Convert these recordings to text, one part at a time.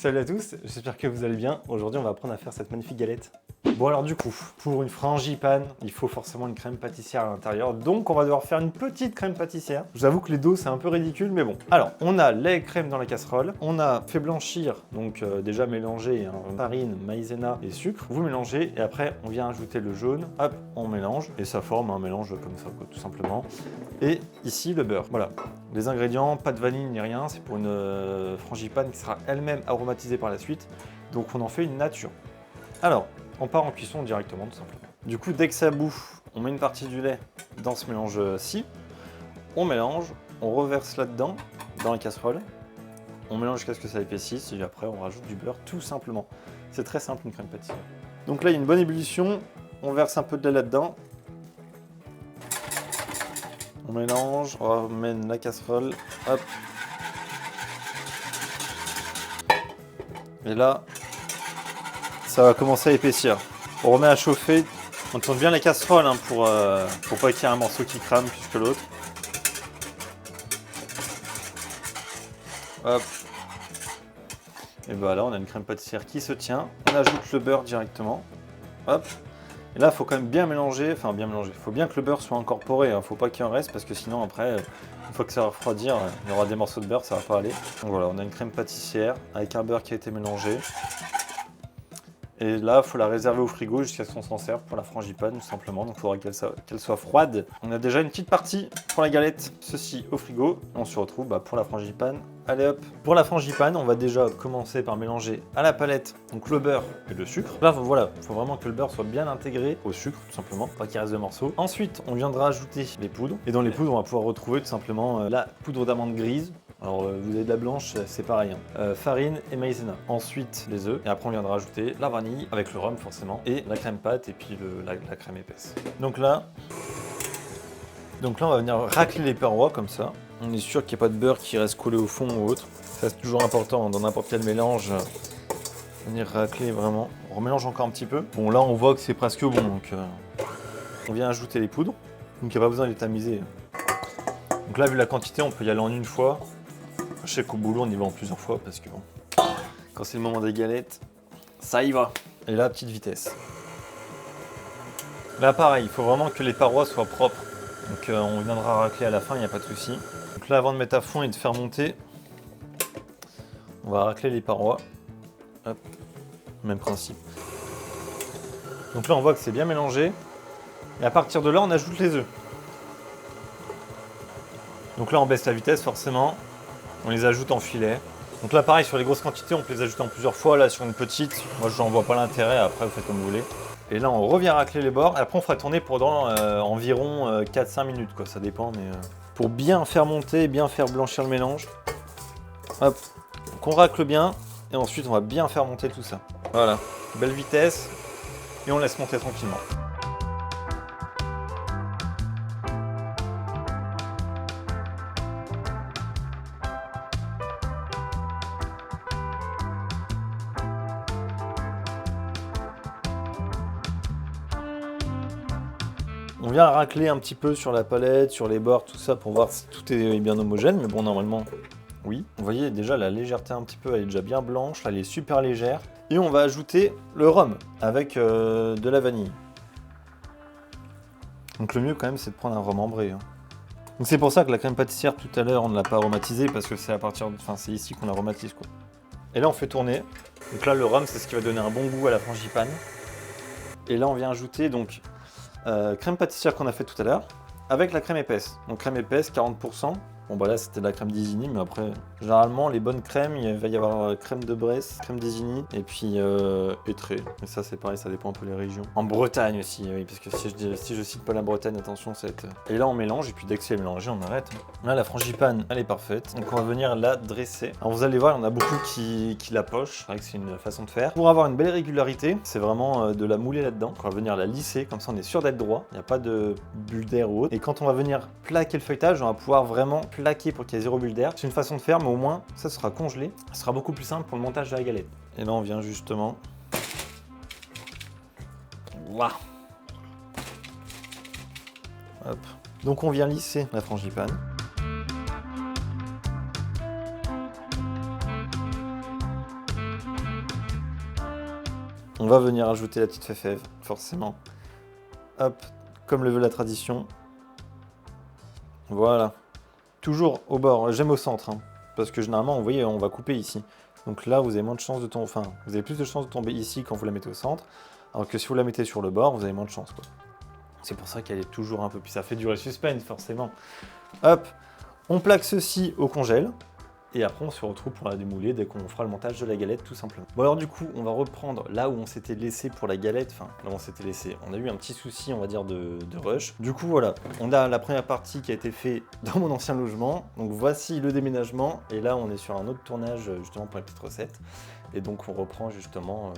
Salut à tous, j'espère que vous allez bien. Aujourd'hui, on va apprendre à faire cette magnifique galette. Bon alors du coup, pour une frangipane, il faut forcément une crème pâtissière à l'intérieur. Donc on va devoir faire une petite crème pâtissière. Je vous avoue que les dos c'est un peu ridicule, mais bon. Alors, on a lait, crème dans la casserole. On a fait blanchir, donc déjà mélangé, farine, maïzena et sucre. Vous mélangez et après on vient ajouter le jaune. Hop, on mélange et ça forme un mélange comme ça, quoi, tout simplement. Et ici le beurre. Voilà. Les ingrédients, pas de vanille ni rien. C'est pour une frangipane qui sera elle-même aromatisée par la suite. Donc on en fait une nature. Alors, on part en cuisson directement, tout simplement. Du coup, dès que ça bouffe, on met une partie du lait dans ce mélange-ci. On mélange, on reverse là-dedans, dans la casserole. On mélange jusqu'à ce que ça épaississe et après on rajoute du beurre, tout simplement. C'est très simple, une crème pâtissière. Donc là, il y a une bonne ébullition. On verse un peu de lait là-dedans. On mélange, on ramène la casserole. Hop. Et là, ça va commencer à épaissir. On remet à chauffer. On tourne bien la casserole pour pas qu'il y ait un morceau qui crame plus que l'autre. Hop. Et bah là, on a une crème pâtissière qui se tient. On ajoute le beurre directement. Hop. Et là, il faut quand même bien mélanger. Enfin, bien mélanger. Il faut bien que le beurre soit incorporé. Il ne faut pas qu'il en reste parce que sinon, après, une fois que ça va refroidir, il y aura des morceaux de beurre, ça va pas aller. Donc voilà, on a une crème pâtissière avec un beurre qui a été mélangé. Et là, il faut la réserver au frigo jusqu'à ce qu'on s'en serve pour la frangipane, tout simplement. Donc, il faudra qu'elle soit froide. On a déjà une petite partie pour la galette, ceci au frigo. On se retrouve pour la frangipane. Allez hop. Pour la frangipane, on va déjà commencer par mélanger à la palette donc le beurre et le sucre. Là, voilà, il faut vraiment que le beurre soit bien intégré au sucre, tout simplement, pas qu'il reste de morceaux. Ensuite, on viendra ajouter les poudres. Et dans les poudres, on va pouvoir retrouver tout simplement la poudre d'amande grise. Alors, vous avez de la blanche, c'est pareil. Farine et maïzena. Ensuite, les œufs. Et après, on viendra ajouter la vanille avec le rhum, forcément. Et la crème pâte et puis la crème épaisse. Donc là, on va venir racler les parois comme ça. On est sûr qu'il n'y a pas de beurre qui reste collé au fond ou autre. Ça, c'est toujours important dans n'importe quel mélange. Venir racler vraiment. On remélange encore un petit peu. Bon, là, on voit que c'est presque bon. Donc, on vient ajouter les poudres. Donc, il n'y a pas besoin de les tamiser. Donc là, vu la quantité, on peut y aller en une fois. Je sais qu'au boulot, on y va en plusieurs fois parce que bon, quand c'est le moment des galettes, ça y va. Et là, petite vitesse. Là, pareil, il faut vraiment que les parois soient propres. Donc, on viendra racler à la fin, il n'y a pas de souci. Donc là, avant de mettre à fond et de faire monter, on va racler les parois. Hop, même principe. Donc là, on voit que c'est bien mélangé. Et à partir de là, on ajoute les œufs. Donc là, on baisse la vitesse forcément. On les ajoute en filet. Donc là, pareil, sur les grosses quantités, on peut les ajouter en plusieurs fois. Là, sur une petite, moi, je n'en vois pas l'intérêt. Après, vous faites comme vous voulez. Et là, on revient racler les bords. Et après, on fera tourner pendant environ 4-5 minutes, quoi. Ça dépend, mais pour bien faire monter, bien faire blanchir le mélange. Hop. Donc, on racle bien. Et ensuite, on va bien faire monter tout ça. Voilà. Belle vitesse. Et on laisse monter tranquillement. On vient racler un petit peu sur la palette, sur les bords, tout ça pour voir si tout est bien homogène. Mais bon, normalement, oui. Vous voyez déjà la légèreté un petit peu, elle est déjà bien blanche. Là, elle est super légère. Et on va ajouter le rhum avec de la vanille. Donc le mieux quand même, c'est de prendre un rhum ambré. Donc c'est pour ça que la crème pâtissière tout à l'heure, on ne l'a pas aromatisée parce que c'est c'est ici qu'on aromatise, quoi. Et là, on fait tourner. Donc là, le rhum, c'est ce qui va donner un bon goût à la frangipane. Et là, on vient ajouter donc crème pâtissière qu'on a fait tout à l'heure avec la crème épaisse. Donc crème épaisse 40%. Bon bah là c'était de la crème d'Isigny, mais après généralement les bonnes crèmes, il va y avoir crème de Bresse, crème d'Isigny et puis Étré. Et ça c'est pareil, ça dépend un peu les régions. En Bretagne aussi, oui, parce que si je cite pas la Bretagne, attention, ça va être... Et là on mélange et puis dès que c'est mélangé on arrête. Là la frangipane elle est parfaite, donc on va venir la dresser. Alors vous allez voir, il y en a beaucoup qui la pochent, c'est vrai que c'est une façon de faire. Pour avoir une belle régularité, c'est vraiment de la mouler là-dedans. On va venir la lisser, comme ça on est sûr d'être droit, il n'y a pas de bulle d'air ou autre. Et quand on va venir plaquer le feuilletage, on va pouvoir vraiment plaquer pour qu'il y ait zéro bulle d'air. C'est une façon de faire, mais au moins ça sera congelé. Ce sera beaucoup plus simple pour le montage de la galette. Et là on vient justement... Waouh. Hop. Donc on vient lisser la frangipane. On va venir ajouter la petite fève, forcément. Hop, comme le veut la tradition. Voilà. Toujours au bord, j'aime au centre, hein, parce que généralement, vous voyez, on va couper ici. Donc là, vous avez moins de chances de tomber, enfin, vous avez plus de chances de tomber ici quand vous la mettez au centre, alors que si vous la mettez sur le bord, vous avez moins de chances, quoi. C'est pour ça qu'elle est toujours un peu, puis ça fait durer le suspense, forcément. Hop, on plaque ceci au congèle. Et après, on se retrouve pour la démouler dès qu'on fera le montage de la galette, tout simplement. Bon, alors du coup, on va reprendre là où on s'était laissé pour la galette. Enfin, là où on s'était laissé. On a eu un petit souci, on va dire, de rush. Du coup, voilà. On a la première partie qui a été faite dans mon ancien logement. Donc, voici le déménagement. Et là, on est sur un autre tournage, justement, pour la petite recette. Et donc, on reprend, justement,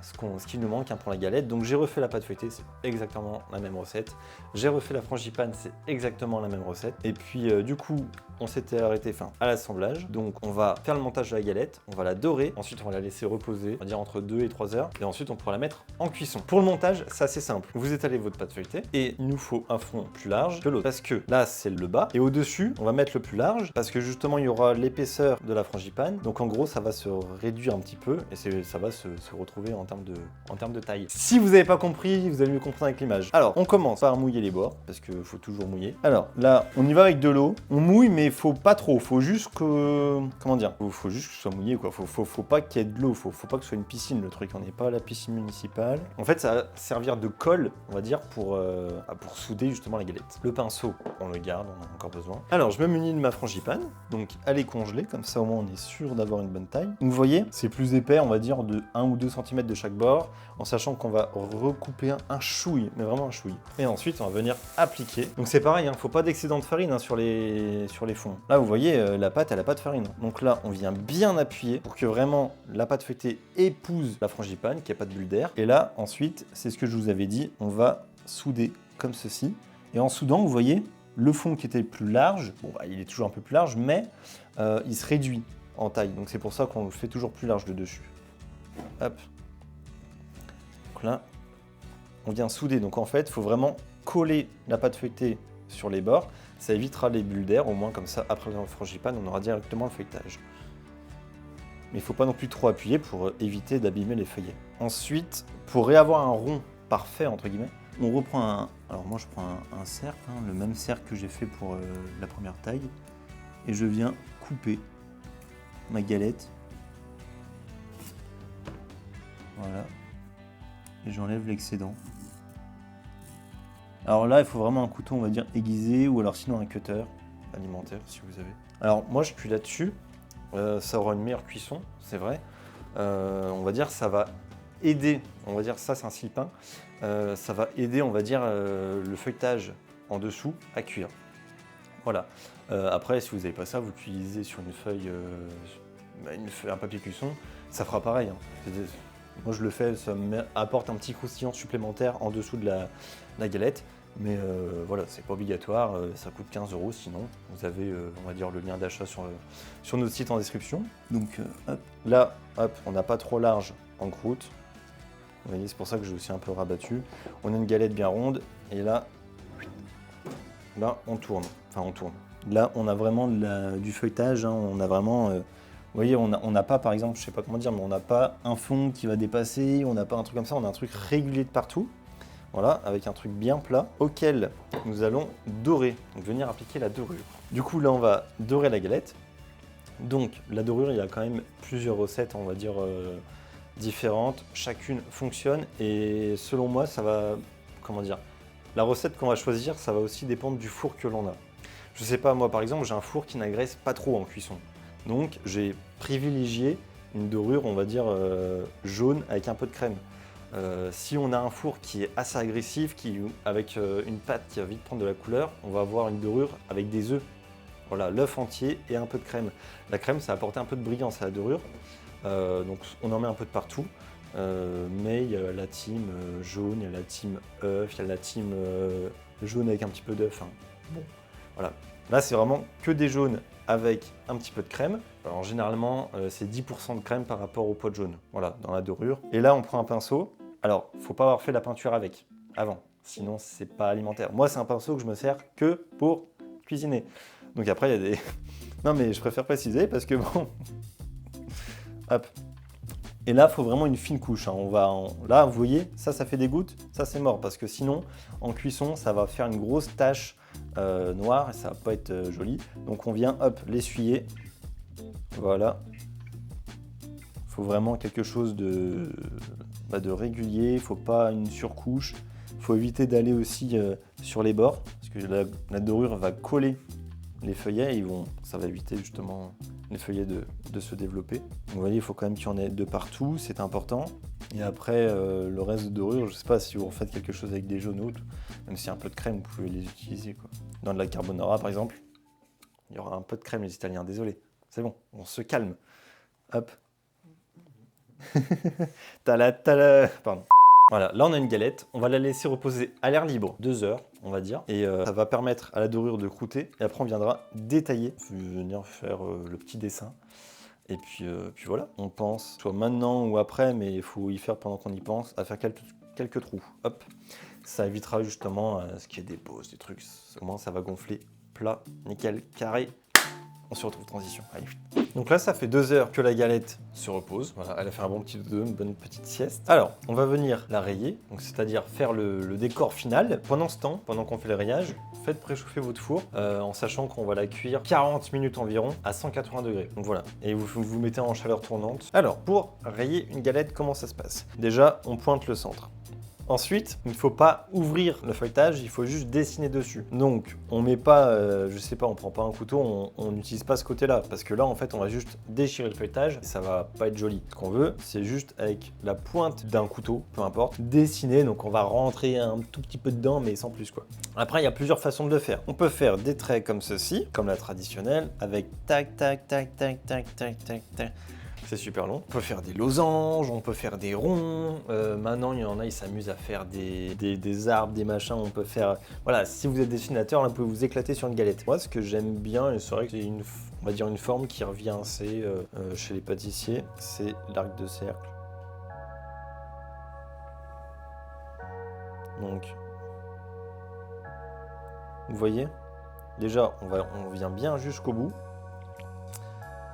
ce qui nous manque, hein, pour la galette. Donc, j'ai refait la pâte feuilletée, c'est exactement la même recette. J'ai refait la frangipane, c'est exactement la même recette. Et puis, du coup, on s'était arrêté à l'assemblage. Donc on va faire le montage de la galette, on va la dorer, ensuite on va la laisser reposer, on va dire entre 2 et 3 heures, et ensuite on pourra la mettre en cuisson. Pour le montage, c'est assez simple. Vous étalez votre pâte feuilletée, et il nous faut un fond plus large que l'autre, parce que là c'est le bas, et au-dessus, on va mettre le plus large, parce que justement il y aura l'épaisseur de la frangipane, donc en gros ça va se réduire un petit peu, et ça va se retrouver en termes de taille. Si vous n'avez pas compris, vous allez mieux comprendre avec l'image. Alors, on commence par mouiller les bords, parce qu'il faut toujours mouiller. Alors là, on y va avec de l'eau, on mouille, mais faut pas trop, faut juste que... Comment dire? Faut juste que ce soit mouillé, quoi. Faut pas qu'il y ait de l'eau, faut pas que ce soit une piscine, le truc. On n'est pas à la piscine municipale. En fait, ça va servir de colle, on va dire, pour souder justement la galette. Le pinceau, on le garde, on en a encore besoin. Alors, je me munis de ma frangipane, donc elle est congelée, comme ça au moins on est sûr d'avoir une bonne taille. Donc vous voyez, c'est plus épais, on va dire, de 1 ou 2 cm de chaque bord, en sachant qu'on va recouper un chouille, mais vraiment un chouille. Et ensuite, on va venir appliquer. Donc c'est pareil, hein, faut pas d'excédent de farine, hein, sur les fonds. Là, vous voyez, la pâte, elle a pas de farine. Donc là, on vient bien appuyer pour que vraiment la pâte feuilletée épouse la frangipane, qu'il n'y ait pas de bulle d'air. Et là, ensuite, c'est ce que je vous avais dit, on va souder comme ceci. Et en soudant, vous voyez, le fond qui était plus large, bon, bah, il est toujours un peu plus large, mais il se réduit en taille. Donc c'est pour ça qu'on le fait toujours plus large de dessus. Hop. Donc là, on vient souder. Donc en fait, il faut vraiment coller la pâte feuilletée sur les bords. Ça évitera les bulles d'air, au moins comme ça, après le frangipane, on aura directement le feuilletage. Mais il ne faut pas non plus trop appuyer pour éviter d'abîmer les feuillets. Ensuite, pour réavoir un rond parfait, entre guillemets, on reprend alors moi je prends un cercle, hein, le même cercle que j'ai fait pour la première taille, et je viens couper ma galette. Voilà. Et j'enlève l'excédent. Alors là, il faut vraiment un couteau, on va dire, aiguisé, ou alors sinon un cutter alimentaire, si vous avez. Alors moi, je cuis là-dessus. Ça aura une meilleure cuisson, c'est vrai. On va dire, ça va aider, on va dire, ça c'est un sile-pain. Ça va aider, on va dire, le feuilletage en dessous à cuire. Voilà. Après, si vous n'avez pas ça, vous utilisez sur une feuille, un papier cuisson, ça fera pareil, hein. Moi je le fais, ça apporte un petit croustillant supplémentaire en dessous de la galette. Mais voilà, c'est pas obligatoire, ça coûte 15 €, sinon vous avez, on va dire, le lien d'achat sur notre site en description. Donc hop. Là, hop, on n'a pas trop large en croûte. Vous voyez, c'est pour ça que j'ai aussi un peu rabattu. On a une galette bien ronde, et là on tourne. Enfin, on tourne. Là, on a vraiment du feuilletage, hein, on a vraiment... vous voyez, on n'a pas, par exemple, je sais pas comment dire, mais on n'a pas un fond qui va dépasser, on n'a pas un truc comme ça, on a un truc régulier de partout. Voilà, avec un truc bien plat, auquel nous allons dorer, donc venir appliquer la dorure. Du coup, là, on va dorer la galette. Donc, la dorure, il y a quand même plusieurs recettes, on va dire, différentes. Chacune fonctionne, et selon moi, ça va, comment dire, la recette qu'on va choisir, ça va aussi dépendre du four que l'on a. Je sais pas, moi, par exemple, j'ai un four qui n'agresse pas trop en cuisson. Donc, j'ai privilégié une dorure, on va dire, jaune avec un peu de crème. Si on a un four qui est assez agressif, avec une pâte qui va vite prendre de la couleur, on va avoir une dorure avec des œufs. Voilà, l'œuf entier et un peu de crème. La crème, ça va apporter un peu de brillance à la dorure. Donc on en met un peu de partout. Mais il y a la team jaune, il y a la team œuf, il y a la team jaune avec un petit peu d'œuf. Hein. Bon, voilà. Là, c'est vraiment que des jaunes avec un petit peu de crème. Alors généralement, c'est 10% de crème par rapport au pot de jaune, voilà, dans la dorure. Et là, on prend un pinceau. Alors, faut pas avoir fait la peinture avant, sinon c'est pas alimentaire. Moi, c'est un pinceau que je me sers que pour cuisiner. Donc après, il y a des... Non, mais je préfère préciser parce que bon... Hop. Et là, il faut vraiment une fine couche. Hein. Là, vous voyez, ça fait des gouttes. Ça, c'est mort. Parce que sinon, en cuisson, ça va faire une grosse tache noire et ça va pas être joli. Donc, on vient, hop, l'essuyer. Voilà. Il faut vraiment quelque chose de régulier. Il ne faut pas une surcouche. Il faut éviter d'aller aussi sur les bords. Parce que la dorure va coller les feuillets. Ça va éviter justement les feuillets de se développer. Donc, vous voyez, il faut quand même qu'il y en ait de partout, c'est important. Et après, le reste de dorure, je ne sais pas si vous refaites quelque chose avec des jaunes ou autres, même s'il y a un peu de crème, vous pouvez les utiliser, quoi. Dans de la carbonara, par exemple, il y aura un peu de crème, les Italiens, désolé. C'est bon, on se calme. Hop. Pardon. Voilà, là on a une galette, on va la laisser reposer à l'air libre 2 heures, on va dire, et ça va permettre à la dorure de croûter, et après on viendra détailler, je vais venir faire le petit dessin, et puis voilà, on pense, soit maintenant ou après, mais il faut y faire pendant qu'on y pense, à faire quelques trous, hop, ça évitera justement ce qu'il y ait des pauses, des trucs, comment ça va gonfler, plat, nickel, carré. On se retrouve transition, allez vite. Donc là, ça fait 2 heures que la galette se repose. Voilà, elle a fait un bon petit dodo, une bonne petite sieste. Alors, on va venir la rayer, donc c'est-à-dire faire le décor final. Pendant ce temps, pendant qu'on fait le rayage, faites préchauffer votre four en sachant qu'on va la cuire 40 minutes environ à 180 degrés. Donc voilà, et vous mettez en chaleur tournante. Alors, pour rayer une galette, comment ça se passe? Déjà, on pointe le centre. Ensuite, il ne faut pas ouvrir le feuilletage, il faut juste dessiner dessus. Donc, on met pas, je sais pas, on prend pas un couteau, on n'utilise pas ce côté-là, parce que là, en fait, on va juste déchirer le feuilletage, et ça va pas être joli. Ce qu'on veut, c'est juste avec la pointe d'un couteau, peu importe, dessiner, donc on va rentrer un tout petit peu dedans, mais sans plus, quoi. Après, il y a plusieurs façons de le faire. On peut faire des traits comme ceci, comme la traditionnelle, avec tac, tac, tac, tac, tac, tac, tac, tac. C'est super long. On peut faire des losanges, on peut faire des ronds. Maintenant, il y en a, ils s'amusent à faire des arbres, des machins. On peut faire... Voilà, si vous êtes dessinateur, là, vous pouvez vous éclater sur une galette. Moi, ce que j'aime bien, et c'est vrai que c'est on va dire une forme qui revient assez chez les pâtissiers, c'est l'arc de cercle. Donc, vous voyez, déjà, on vient bien jusqu'au bout.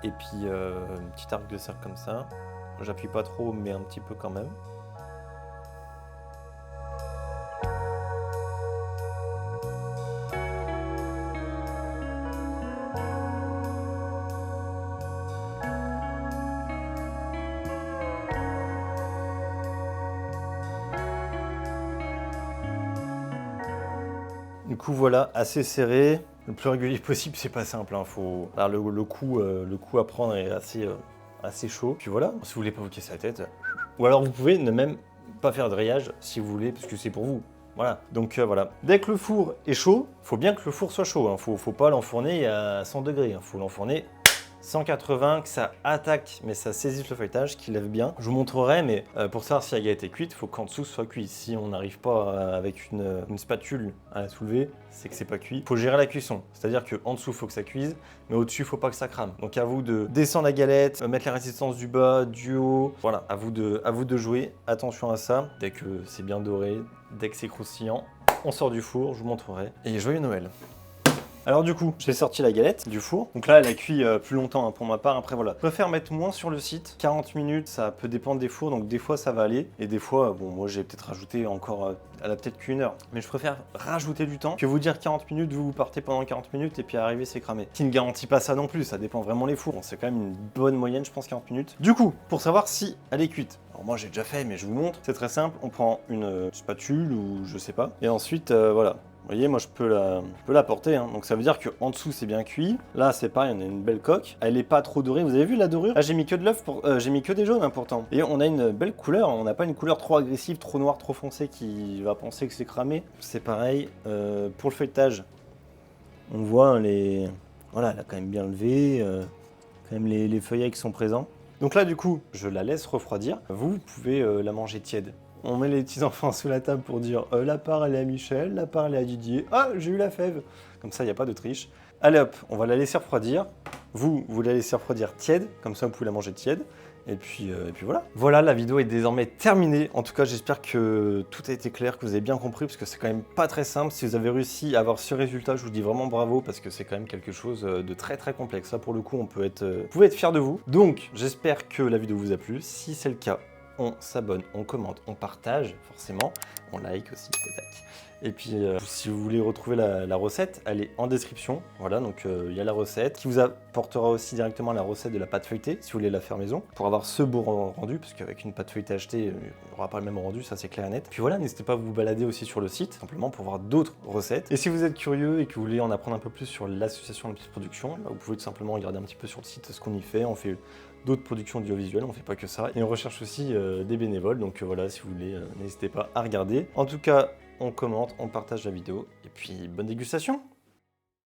Et puis, un petit arc de cercle comme ça. J'appuie pas trop, mais un petit peu quand même. Du coup, voilà, assez serré. Le plus régulier possible, c'est pas simple. Hein. Alors, le coup à prendre est assez chaud. Puis voilà, si vous voulez pas vous casser la tête. Ou alors vous pouvez ne même pas faire de rayage si vous voulez, parce que c'est pour vous. Voilà, donc voilà. Dès que le four est chaud, il faut bien que le four soit chaud. Hein. Faut pas l'enfourner à 100 degrés. Il faut l'enfourner 180, que ça attaque, mais ça saisisse le feuilletage, qu'il lève bien. Je vous montrerai, mais pour savoir si la galette est cuite, il faut qu'en dessous soit cuit. Si on n'arrive pas avec une spatule à la soulever, c'est que c'est pas cuit. Il faut gérer la cuisson, c'est-à-dire qu'en dessous, il faut que ça cuise, mais au-dessus, il faut pas que ça crame. Donc à vous de descendre la galette, mettre la résistance du bas, du haut. Voilà, à vous de jouer. Attention à ça. Dès que c'est bien doré, dès que c'est croustillant, on sort du four, je vous montrerai. Et joyeux Noël! Alors du coup, j'ai sorti la galette du four. Donc là, elle a cuit plus longtemps hein, pour ma part. Après voilà, je préfère mettre moins sur le site. 40 minutes, ça peut dépendre des fours. Donc des fois, ça va aller. Et des fois, bon, moi, j'ai peut-être rajouté encore, elle a peut-être qu'une heure. Mais je préfère rajouter du temps que vous dire 40 minutes, vous partez pendant 40 minutes et puis arriver, c'est cramé. Qui ne garantit pas ça non plus. Ça dépend vraiment les fours. Bon, c'est quand même une bonne moyenne, je pense, 40 minutes. Du coup, pour savoir si elle est cuite. Alors moi, j'ai déjà fait, mais je vous montre. C'est très simple. On prend une spatule ou je sais pas. Et ensuite, voilà. Vous voyez, moi je peux la porter, hein. Donc ça veut dire qu'en dessous c'est bien cuit. Là c'est pareil, on a une belle coque. Elle est pas trop dorée. Vous avez vu la dorure? Là j'ai mis que de l'œuf, j'ai mis que des jaunes hein, pourtant. Et on a une belle couleur. On n'a pas une couleur trop agressive, trop noire, trop foncée qui va penser que c'est cramé. C'est pareil pour le feuilletage. On voit hein, voilà, elle a quand même bien levé. Quand même les feuillets qui sont présents. Donc là du coup, je la laisse refroidir. Vous pouvez la manger tiède. On met les petits enfants sous la table pour dire la part elle est à Michel, la part elle est à Didier. Ah, j'ai eu la fève. Comme ça, il n'y a pas de triche. Allez hop, on va la laisser refroidir. Vous la laissez refroidir tiède, comme ça vous pouvez la manger tiède. Et puis voilà. Voilà, la vidéo est désormais terminée. En tout cas, j'espère que tout a été clair, que vous avez bien compris, parce que c'est quand même pas très simple. Si vous avez réussi à avoir ce résultat, je vous dis vraiment bravo, parce que c'est quand même quelque chose de très très complexe. Ça, pour le coup, vous pouvez être fiers de vous. Donc, j'espère que la vidéo vous a plu. Si c'est le cas, on s'abonne, on commente, on partage, forcément. On like aussi, tac. Et puis, si vous voulez retrouver la recette, elle est en description. Voilà, donc il y a la recette qui vous apportera aussi directement la recette de la pâte feuilletée, si vous voulez la faire maison, pour avoir ce beau rendu, parce qu'avec une pâte feuilletée achetée, il n'y aura pas le même rendu, ça c'est clair et net. Puis voilà, n'hésitez pas à vous balader aussi sur le site, simplement pour voir d'autres recettes. Et si vous êtes curieux et que vous voulez en apprendre un peu plus sur l'association de petite production, bah, vous pouvez tout simplement regarder un petit peu sur le site ce qu'on y fait. On fait d'autres productions audiovisuelles, on fait pas que ça. Et on recherche aussi des bénévoles, donc voilà, si vous voulez, n'hésitez pas à regarder. En tout cas, on commente, on partage la vidéo, et puis bonne dégustation!